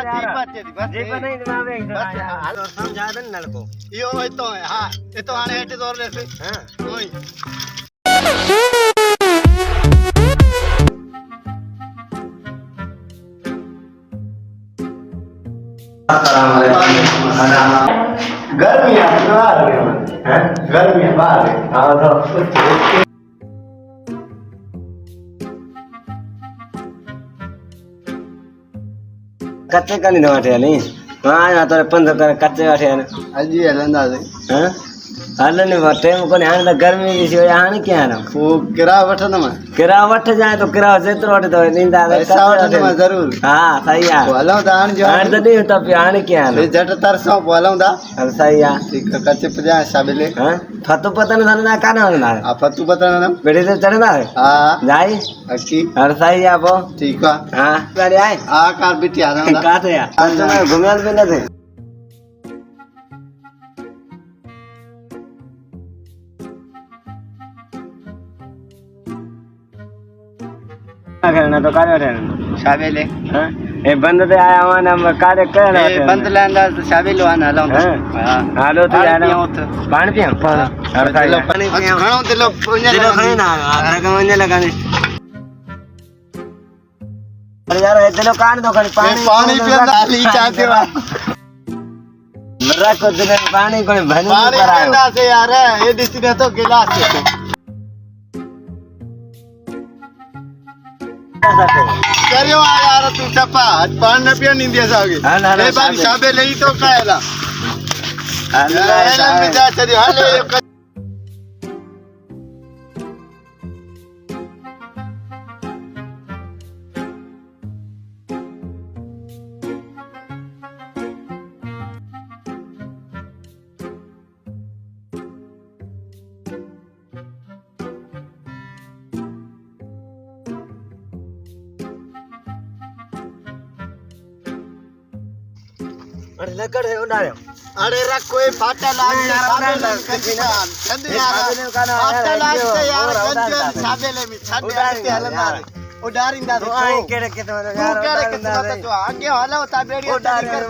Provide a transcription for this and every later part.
जी बच्चे दी बस जी पर नहीं मैं वे बस समझा दे लड़को यो तो है हां ये तो आने हेटे दौर ले से हां ओए गर्मी है बाहर है गर्मी है बाहर है हां तो कच्चे का नहीं वाटे नहीं हां या तो 15 कर कच्चे वाटे हैं अजी हलंदा से हां हाल ने वाटे को ने हां गर्मी जी से हां क्या ना वो किरा वठन में किरा वठ जाए तो किरा जेतरो वाटे तो नींदा पैसा वठन में जरूर हां सही है बोलाऊ दान जो हां तो नहीं तो हां क्या ना जट तरसो बोलाऊ दा सही है ठीक कच्चे 50 शाबिले हां फतु पता ना का ना ना आ फतु पता ना बेटे से चढ़ना है हां जाई अकी हर सही है वो ठीक है हां गाड़ी आए आ कार बिटी आ रहा काटे यार तो मैं घुमेल भी ना थे करना तो कार्य रहना शाबिले हां ए बंद ते आया हुआ ना कार्य करना ए बंद लेंदा शाबिलो आना लाऊं हां हालो तो यार पानी पिया हर पानी घणो दिलो दिलो खणी ना आधा का वने लगाने अरे यार ए दिलो कान दो खणी पानी पिया डाली चाहते वा मरा को दिन पानी कोने भनी पानी पिया से यार ये दिस ने तो गिलास से करियो यार तू छपा पान न पिया नींद जाओगे ए भाई शाबे ले तो कायला अल्लाह में जा चली हाले अरे लकड़ है उड़ायो अरे रख कोई फाटा लाग साबे लग कछना छंद यार फाटा लाग यार कंजन साबे ले में छंद यार हलना उडारिंदा तो आई केड़े के तो यार केड़े के तो आगे हलो ता बेड़ी उडार कर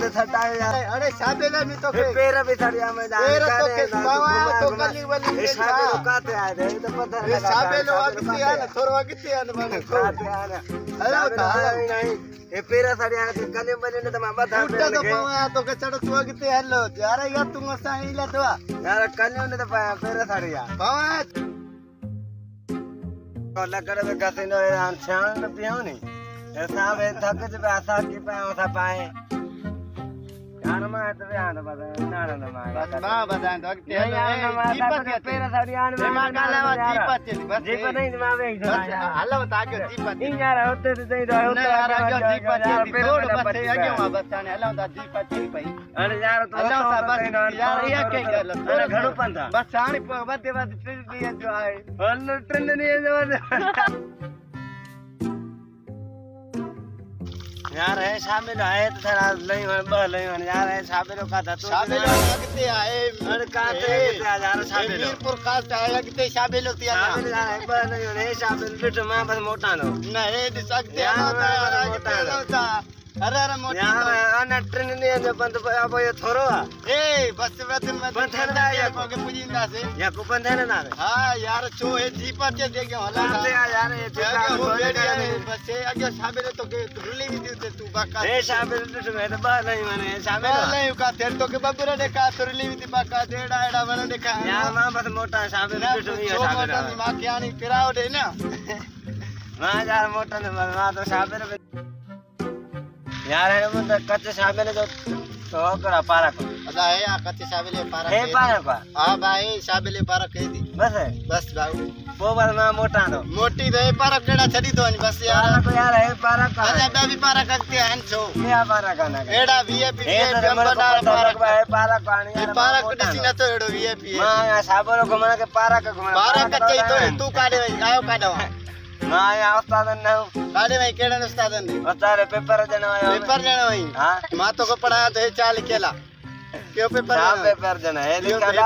तो छटा यार अरे साबे ले में तो पैर भी थड़िया में जा पैर तो के बावा तो गली वली साबे काते आए थे तो पत्थर ये साबे लो अगती है ना थोड़ा अगती है ना बने काते आए हेलो ता नहीं ए पैर थड़िया के कले बने ने तो मैं बता उठा तो बावा तो के चढ़ तू अगती हेलो यार या तू मसा इला तो यार कले ने तो पैर थड़िया बावा और लकड़ में कसे नो छान तो पियो नहीं ऐसा वे थक जे पैसा की पे पाए यार मैं तो यार बता ना ना बस मां बता दो अगती है जीपत पैर थड़ियान में मां गाला जीपत बस जीप नहीं मैं वे हेलो ता के जीपत इन यार होते तो नहीं रहो नहीं यार आगे जीपत रोड बस आगे वहां बस आने हेलो ता जीपत भाई अरे यार तो बस यार ये के गल अरे घणो पंथा बस आने बदे बदे ट्रेन भी जो आए हल ट्रेन नहीं जो यार है शामिल है तो थोड़ा नहीं बल नहीं यार है शामिल का था तो शामिल लगते आए अरे काते यार शामिल मीरपुर का लगते शामिल होती है शामिल है बल नहीं है शामिल बिट मां बस मोटा नो नहीं दिस सकते यार मोटा अरे अरे मोटी यार अन ट्रेन नहीं जो बंद अब ये थोरो ए बस बस में बंधन ना या को के पुजिंदा से या को बंधन ना हां यार छो है जीपा के देगे हला यार ये बस आगे शामिल तो के रुली भी देते तू बाका ए शामिल तो मैं तो बल नहीं माने शामिल नहीं का तेल तो के बबुरा देखा तो रुली भी बाका डेड़ा एड़ा बना देखा यार मां बस मोटा शामिल तो नहीं है शामिल मां के आनी पिराओ दे ना मां यार मोटा ने मां तो शामिल यार है वो तो कच्चे शामिल जो तो करा पारा को अदा है या कच्चे शामिल पारा है पारा को हां भाई शामिल पारा कह दी बस है बस बाबू वो बार में मोटा नो मोटी तो है पारा केड़ा छड़ी तो बस यार तो यार है पारा का अरे बेबी पारा करते हैं छो क्या पारा का ना एड़ा वीआईपी पारा है पारा पानी यार पारा कटी ना तो एड़ो वीआईपी मां साबरो घुमना के पारा का घुमना पारा कच्चे तो तू काढे आयो काढो मां या उस्ताद न काढे भाई केड़ा उस्ताद ने उस्ताद पेपर जणो पेपर जणो भाई हां मां तो को पढ़ाया तो 4 केला क्यों पेपर पेपर जणो है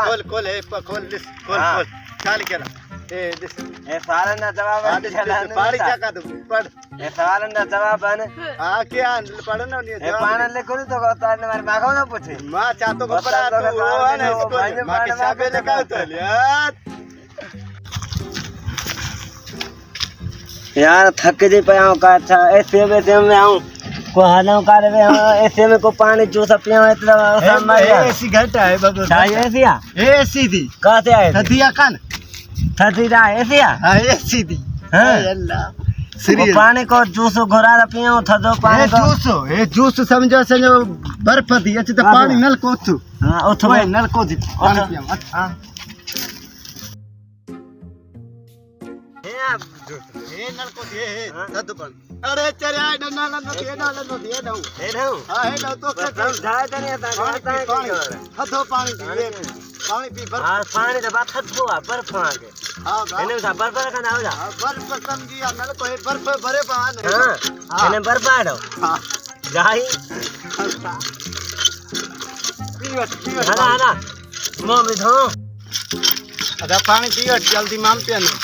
खोल खोल खोल खोल 4 केला ए दिस ए सवालन दा जवाब पाड़ी चका तू पढ़ ए सवालन दा जवाब है हां क्या पढ़ना नहीं ए पाण लिखो तो ताने मारे माखो ना पूछे मां चातो कपड़ा तो वो है ना इसको मां के साबे लगा तो यार थक जे पे आऊं का अच्छा ऐसे में आऊं को हालों कर वे ऐसे में को पानी चूसा पिया इतना सब मर गया एसी घटा है बाबू चाय ऐसिया एसी थी कहां से आए थदिया कान थदीरा ऐसिया हां एसी थी हां अल्लाह वो पानी को जूस घोरा पियो थदो पानी को ए जूस समझो से जो बर्फ थी अच्छे तो पानी नल को थू हां उठो नल को थी पानी पिया हां ए नल को थी थद पर अरे चरे आ डना न दे ना न दे दऊ हां हे दऊ तो समझाए तने थदो पानी पी पानी पी बर्फ हां पानी तो बात थदो बर्फ आ के हां इने सा बर्फ का ना हो जा बर्फ समझी नल को बर्फ भरे पान हां इने बर्फ आ दो हां जाई पीवट ना ना मो बिधो अदा पानी पीवट जल्दी मान पे न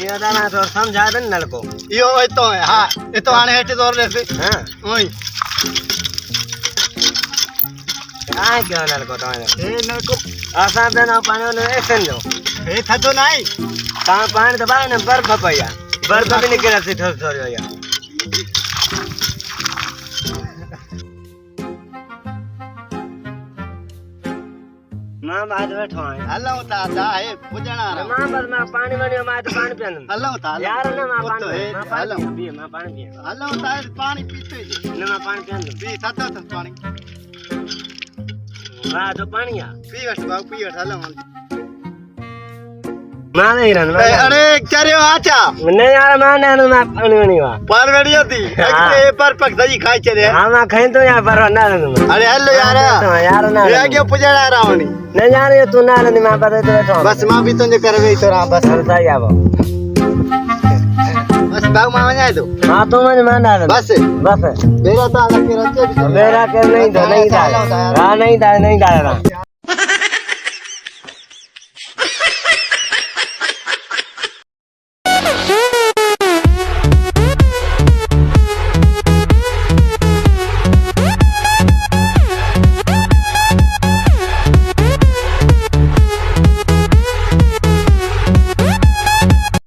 ये दाना तो समझा दे नल को यो तो है हां ये तो आने हेटे दौर ले से हां ओई आ क्यों नल को तो ए नल को आसा पे ना पानी ने एक्शन जो ए थदो नहीं ता पानी तो बाने बर्फ पया बर्फ भी निकल से थोड़ी या मां बाद बैठो है हलो ता दा है पुजना रा मां बस मैं पानी बनियो मैं तो पानी पियन हलो ता यार ना मैं पानी हलो पी मैं पानी पी हलो ता पानी पीते जी ना मैं पानी पियन पी थदो तो पानी वाह तो पानी आ पीवट बाबू पीवट हलो मां नहीं रन अरे करे आचा नहीं यार मैं पानी बनियो पार बढ़िया थी ए पर पक सही खाई चले हां मैं खाई तो यार पर ना अरे हलो यार यार ना ये आगे पुजना रावणी नहीं जान ये तू ना नहीं मैं पता तो बैठो बस मां भी तुझे करवे तो रा बस सही आबो बस बाबू मां जाए तो हां तो मैं माना बस बस मेरा तो अलग के रचे मेरा के नहीं था नहीं था नहीं था